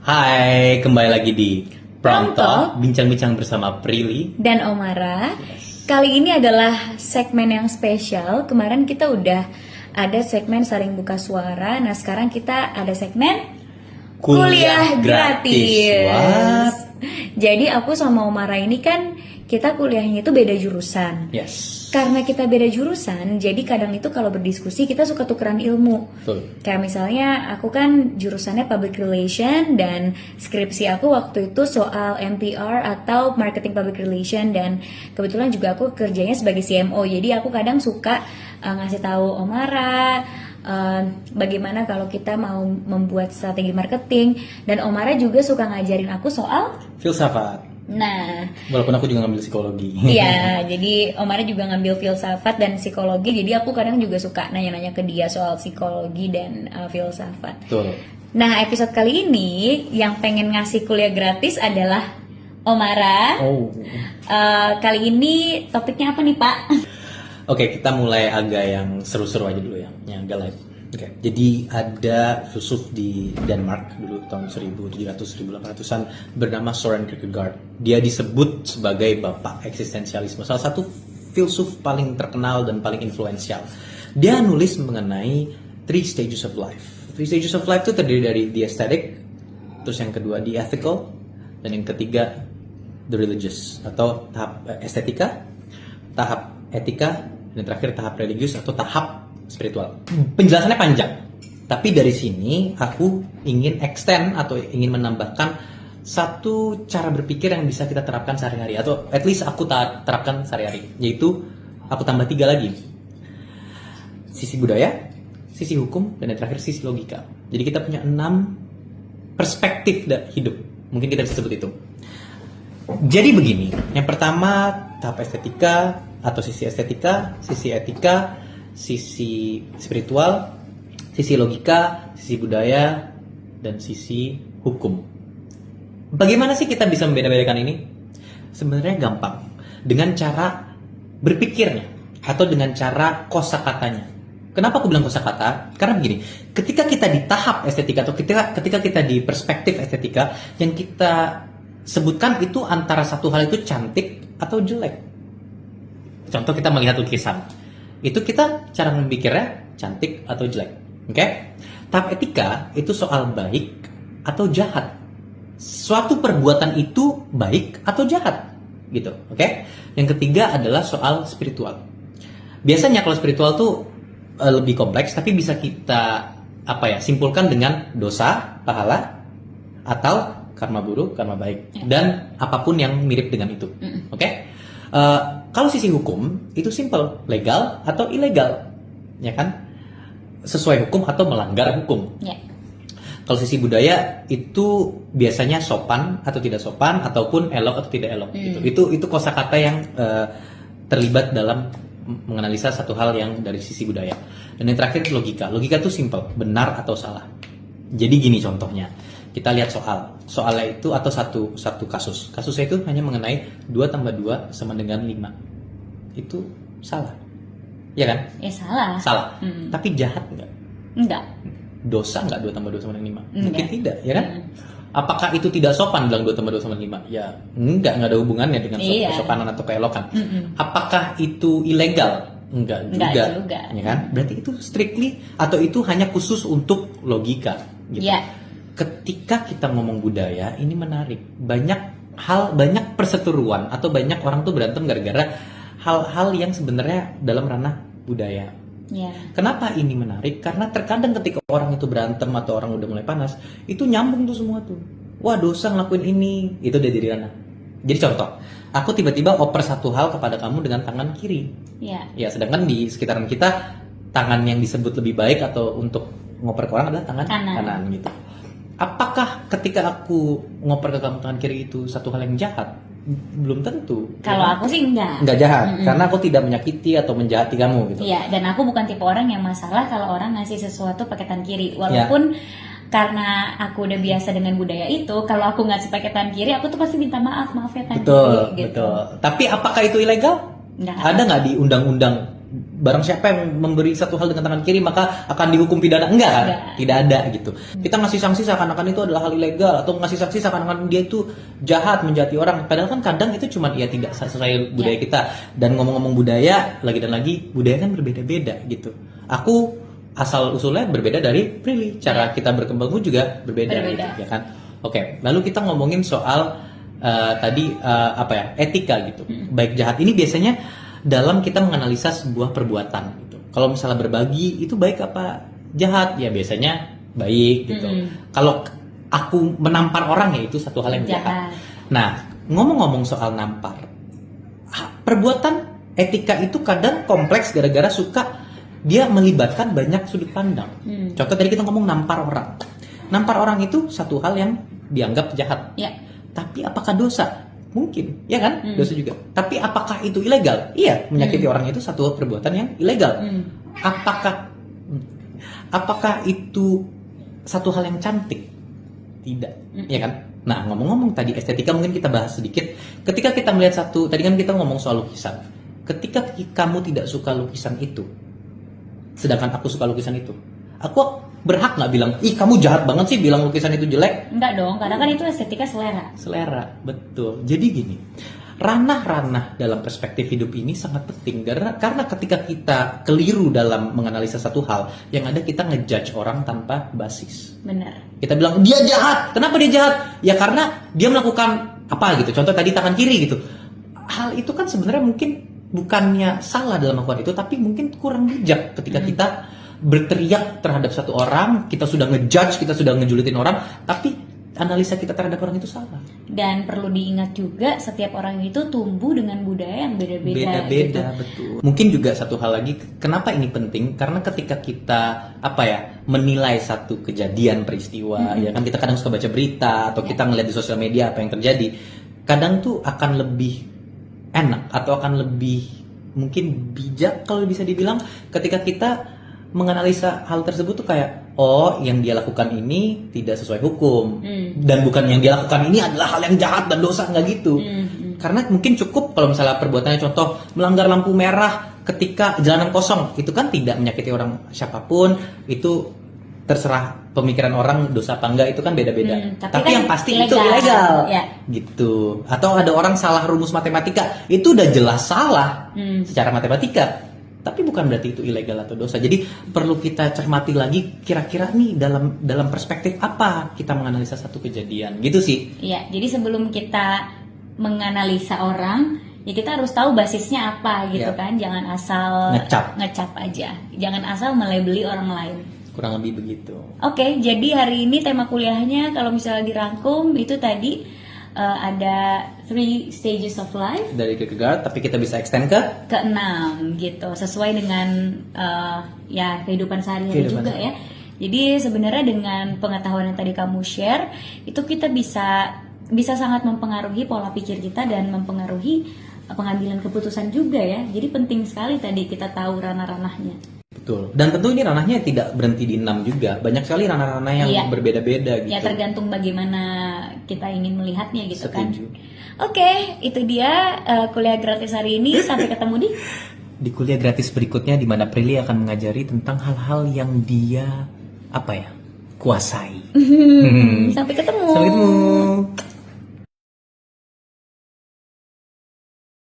Hai, kembali lagi di Prom Talk, bincang-bincang bersama Prilly. dan Omara. Kali ini adalah segmen yang spesial. Kemarin kita udah ada segmen saling buka suara. Nah, sekarang kita ada segmen kuliah gratis. What? Jadi aku sama Omara ini kan kita kuliahnya itu beda jurusan. Yes. Karena kita beda jurusan, jadi kadang itu kalau berdiskusi kita suka tukeran ilmu. Betul. Kayak misalnya aku kan jurusannya public relation dan skripsi aku waktu itu soal MPR atau marketing public relation, dan kebetulan juga aku kerjanya sebagai CMO. Jadi aku kadang suka ngasih tahu Omara bagaimana kalau kita mau membuat strategi marketing, dan Omara juga suka ngajarin aku soal Filsafat. nah. Walaupun aku juga ngambil psikologi. Iya, jadi Omara juga ngambil filsafat dan psikologi. Jadi aku kadang juga suka nanya-nanya ke dia soal psikologi dan filsafat. Betul. Nah, episode kali ini yang pengen ngasih kuliah gratis adalah Omara. Oh. Kali ini topiknya apa nih, Pak? Oke, kita mulai agak yang seru-seru aja dulu ya, yang agak light. Oke, jadi ada filsuf di Denmark dulu tahun 1700-1800-an bernama Søren Kierkegaard. Dia disebut sebagai bapak eksistensialisme, salah satu filsuf paling terkenal dan paling influensial. Dia nulis mengenai three stages of life. Three stages of life itu terdiri dari the aesthetic, terus yang kedua the ethical, dan yang ketiga the religious, atau tahap estetika, tahap etika, dan terakhir tahap religius atau tahap spiritual. Penjelasannya panjang, tapi dari sini aku ingin extend atau ingin menambahkan satu cara berpikir yang bisa kita terapkan sehari-hari, atau at least aku terapkan sehari-hari, yaitu aku tambah 3 lagi: sisi budaya, sisi hukum, dan yang terakhir sisi logika. Jadi kita punya 6 perspektif hidup, mungkin kita bisa sebut itu. Jadi begini, yang pertama tahap estetika atau sisi estetika, sisi etika, sisi spiritual, sisi logika, sisi budaya, dan sisi hukum. Bagaimana sih kita bisa membeda-bedakan ini? Sebenarnya gampang, dengan cara berpikirnya atau dengan cara kosakatanya. Kenapa aku bilang kosakata? Karena begini, ketika kita di tahap estetika atau ketika kita di perspektif estetika, yang kita sebutkan itu antara satu hal itu cantik atau jelek. Contoh, kita melihat lukisan, itu kita cara memikirnya cantik atau jelek. Oke? Tahap etika itu soal baik atau jahat. Suatu perbuatan itu baik atau jahat, gitu. Oke? Yang ketiga adalah soal spiritual. Biasanya kalau spiritual tuh lebih kompleks, tapi bisa kita simpulkan dengan dosa, pahala, atau karma buruk, karma baik, dan apapun yang mirip dengan itu. Oke? Kalau sisi hukum itu simple, legal atau ilegal, ya kan? Sesuai hukum atau melanggar hukum. Ya. Kalau sisi budaya itu biasanya sopan atau tidak sopan, ataupun elok atau tidak elok. Itu kosakata yang terlibat dalam menganalisa satu hal yang dari sisi budaya. Dan yang terakhir logika. Logika itu simple, benar atau salah. Jadi gini contohnya. Kita lihat soalnya itu, atau satu kasusnya itu hanya mengenai 2 tambah 2 sama dengan 5. Itu salah, ya kan? Ya salah. Tapi jahat nggak? Enggak. Dosa nggak 2 tambah 2 sama dengan 5? Enggak. Mungkin tidak, ya kan? Apakah itu tidak sopan bilang 2 tambah 2 sama 5? Ya enggak ada hubungannya dengan kesopanan atau keelokan. Apakah itu ilegal? Enggak juga, ya kan? Berarti itu strictly, atau itu hanya khusus untuk logika, gitu. Ya. Ketika kita ngomong budaya, ini menarik. Banyak perseteruan atau banyak orang tuh berantem gara-gara hal-hal yang sebenarnya dalam ranah budaya. Ya. Kenapa ini menarik? Karena terkadang ketika orang itu berantem atau orang udah mulai panas, itu nyambung tuh semua tuh. Wah, dosa ngelakuin ini, itu udah jadi ranah. Jadi contoh, aku tiba-tiba oper satu hal kepada kamu dengan tangan kiri. Ya. Ya, sedangkan di sekitaran kita tangan yang disebut lebih baik atau untuk ngoper ke orang adalah tangan kanan gitu. Apakah ketika aku ngoper ke kamu tangan kiri itu satu hal yang jahat? Belum tentu. Kalau aku sih enggak. Enggak jahat, karena aku tidak menyakiti atau menjahati kamu gitu. Iya, dan aku bukan tipe orang yang masalah kalau orang ngasih sesuatu pakai tangan kiri. Walaupun karena aku udah biasa dengan budaya itu, kalau aku ngasih pakai tangan kiri, aku tuh pasti minta maaf ya tangan kiri. Gitu. Betul. Tapi apakah itu ilegal? Enggak. Ada nggak di undang-undang barang siapa yang memberi satu hal dengan tangan kiri maka akan dihukum pidana. Enggak kan? Tidak ada gitu. Kita ngasih sanksi seakan-akan itu adalah hal ilegal, atau ngasih sanksi seakan-akan dia itu jahat, menjati orang. Padahal kan kadang itu cuma ya tidak sesuai budaya kita. Dan ngomong-ngomong budaya, lagi dan lagi budaya kan berbeda-beda gitu. Aku asal usulnya berbeda dari Prilly, cara kita berkembang pun juga berbeda. Gitu, ya kan? Oke, lalu kita ngomongin soal tadi etika gitu. Baik jahat ini biasanya dalam kita menganalisa sebuah perbuatan gitu. Kalau misalnya berbagi itu baik apa jahat, ya biasanya baik gitu. Kalau aku menampar orang ya itu satu hal yang jahat. Nah, ngomong-ngomong soal nampar, perbuatan etika itu kadang kompleks gara-gara suka dia melibatkan banyak sudut pandang. Contoh tadi kita ngomong nampar orang. Nampar orang itu satu hal yang dianggap jahat. Tapi apakah dosa? Mungkin, ya kan? Dosa juga. Tapi apakah itu ilegal? Iya, menyakiti orang itu satu perbuatan yang ilegal. Apakah itu satu hal yang cantik? Tidak, ya kan? Nah, ngomong-ngomong tadi estetika mungkin kita bahas sedikit. Ketika kita melihat tadi kan kita ngomong soal lukisan. Ketika kamu tidak suka lukisan itu, sedangkan aku suka lukisan itu, aku berhak nggak bilang, ih kamu jahat banget sih bilang lukisan itu jelek? Enggak dong, karena kan itu estetika selera. Selera, betul. Jadi gini, ranah-ranah dalam perspektif hidup ini sangat penting karena ketika kita keliru dalam menganalisa satu hal, yang ada kita ngejudge orang tanpa basis. Benar. Kita bilang dia jahat, kenapa dia jahat? Ya karena dia melakukan apa gitu. Contoh tadi tangan kiri gitu. Hal itu kan sebenarnya mungkin bukannya salah dalam melakukan itu, tapi mungkin kurang bijak ketika kita berteriak terhadap satu orang, kita sudah ngejudge, kita sudah ngejulitin orang, tapi analisa kita terhadap orang itu salah. Dan perlu diingat juga setiap orang itu tumbuh dengan budaya yang beda-beda. Beda-beda, gitu. Betul. Mungkin juga satu hal lagi, kenapa ini penting? Karena ketika kita menilai satu kejadian peristiwa, ya kan kita kadang suka baca berita atau kita ngeliat di sosial media apa yang terjadi, kadang tuh akan lebih enak atau akan lebih mungkin bijak kalau bisa dibilang ketika kita menganalisa hal tersebut tuh kayak, oh yang dia lakukan ini tidak sesuai hukum, dan bukan yang dia lakukan ini adalah hal yang jahat dan dosa, nggak gitu. Karena mungkin cukup kalau misalnya perbuatannya contoh melanggar lampu merah ketika jalanan kosong, itu kan tidak menyakiti orang siapapun, itu terserah pemikiran orang dosa apa enggak, itu kan beda-beda. Tapi kan yang pasti itu ilegal, gitu. Atau ada orang salah rumus matematika, itu udah jelas salah secara matematika. Tapi bukan berarti itu ilegal atau dosa. Jadi perlu kita cermati lagi kira-kira nih dalam perspektif apa kita menganalisa satu kejadian gitu sih. Iya, jadi sebelum kita menganalisa orang, ya kita harus tahu basisnya apa gitu kan. Jangan asal ngecap aja. Jangan asal melabeli orang lain. Kurang lebih begitu. Oke, jadi hari ini tema kuliahnya kalau misalnya dirangkum itu tadi ada 3 stages of life dari Kierkegaard, tapi kita bisa extend ke 6 gitu, sesuai dengan kehidupan sehari-hari juga ya. Jadi sebenarnya dengan pengetahuan yang tadi kamu share, itu kita bisa sangat mempengaruhi pola pikir kita dan mempengaruhi pengambilan keputusan juga ya. Jadi penting sekali tadi kita tahu ranah-ranahnya. Betul. Dan tentu ini ranahnya tidak berhenti di 6 juga. Banyak sekali ranah-ranah yang berbeda-beda gitu. Ya tergantung bagaimana kita ingin melihatnya gitu. Setuju. Kan. Oke, itu dia kuliah gratis hari ini. Sampai ketemu di kuliah gratis berikutnya, di mana Prilly akan mengajari tentang hal-hal yang dia kuasai. Sampai ketemu. Sampai ketemu.